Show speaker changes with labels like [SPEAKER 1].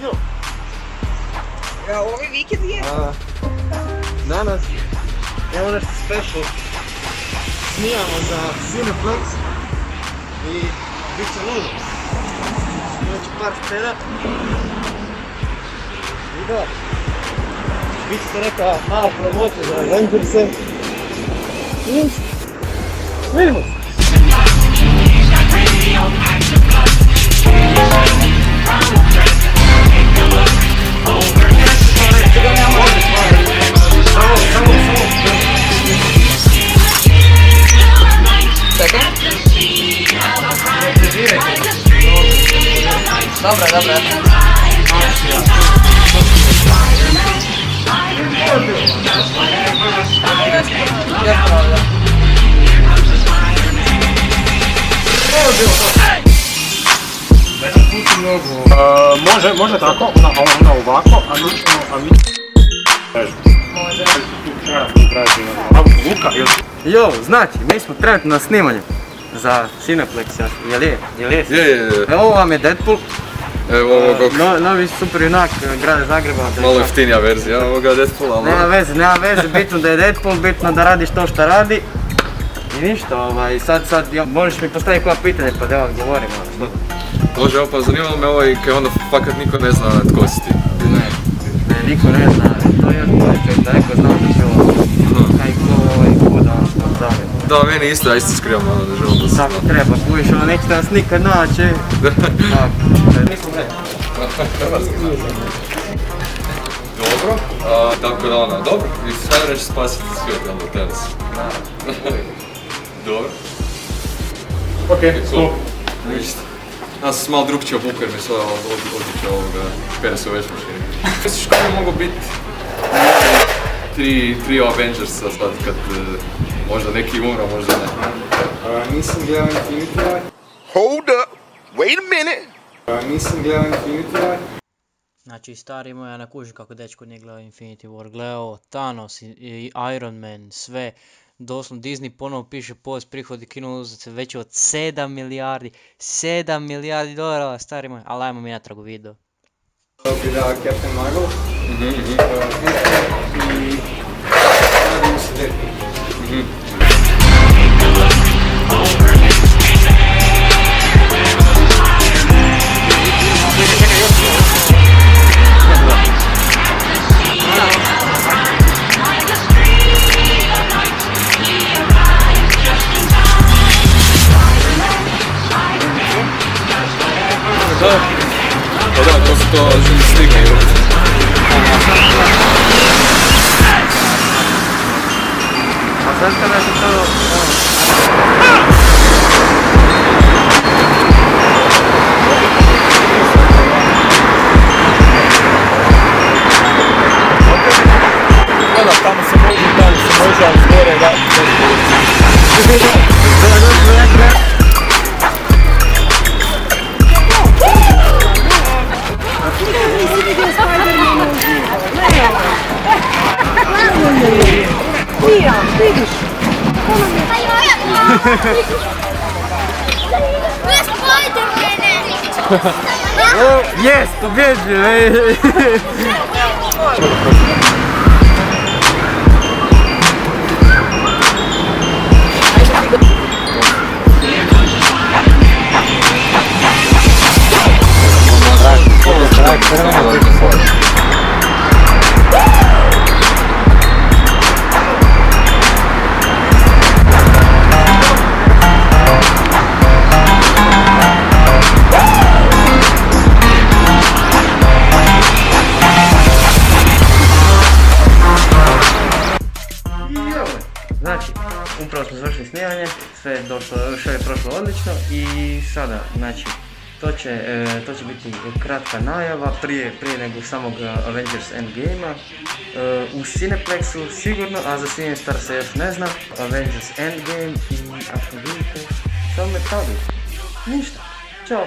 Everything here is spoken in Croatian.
[SPEAKER 1] Ja, ovaj vikend je.
[SPEAKER 2] Danas evo nešto special snimamo za Cineplex i bit će ludo. Imaću par scena i da, bit će neka mala promocija za Avengerse i vidimo se!
[SPEAKER 1] Dobra, dobra.
[SPEAKER 3] Može tako, ona ovako, a mi ćemo... Može.
[SPEAKER 2] Jo, znači, mi smo trenutno na snimanju za Cineplex, jel je?
[SPEAKER 4] Je.
[SPEAKER 2] Evo vam je Deadpool.
[SPEAKER 4] Evo ovoga.
[SPEAKER 2] Novi super junak grada Zagreba.
[SPEAKER 4] Malo jeftinija verzija ovoga Deadpoola, ali...
[SPEAKER 2] Nema veze, bitno da je Deadpool, bitno da radiš to što radi. I ništa, sad, možeš mi postaviti koja pitanje pa da ja odgovorim.
[SPEAKER 4] Može, evo pa zanimalo me ovo i kaj onda fakat niko ne zna tko si ti.
[SPEAKER 2] Ne, niko ne zna, to je još bolje čovjek, da neko zna da će ovo, kaj ko da vam što zavim.
[SPEAKER 4] Da, meni isto, ja isto skrivam ono da želim da se zna.
[SPEAKER 2] Tako treba, kuviš, nećete nas nikad naći. Nikom ne.
[SPEAKER 4] Hrvatski znaš. Dobro, tako da ono, dobro, i sada neće spasiti svijet, jel da tenis? Dobro.
[SPEAKER 3] Okej, cool.
[SPEAKER 4] Ništa. Ja sam malo drugčije obukao jer mi sada odliča ovoga, pere se u već mašini. Misliš kako bi mogo biti tri Avengersa sad kad možda neki umro, možda ne?
[SPEAKER 3] Nisam gledao Infinity War.
[SPEAKER 5] Hold up, wait a minute.
[SPEAKER 3] Nisam gledao Infinity War.
[SPEAKER 6] Znači, stari moj, ja ne kužim kako dečko nije gledao Infinity War. Gledao Thanos i Iron Man, sve. Doslovno Disney ponovo piše post prihodi kinouznice veći od 7 milijardi dolara, stari moj, ali ajmo mi natrag u video.
[SPEAKER 3] To bi da Captain Marvel. I nadam se Deadpool.
[SPEAKER 4] Pa da, to su to slike i ulice.
[SPEAKER 2] A sad kada se to...
[SPEAKER 3] Da, tamo se može, dalje se može, ali zgore da...
[SPEAKER 1] Vidiš?
[SPEAKER 2] Yes, pobjeđio, ej! Znači, upravo smo završili snimanje, sve je prošlo odlično i sada, znači, to će biti kratka najava prije nego samog Avengers Endgame-a. U Cineplexu sigurno, a za Cinestar se još ne zna, Avengers Endgame i ako vidite, samo me tabi. Ništa, čao,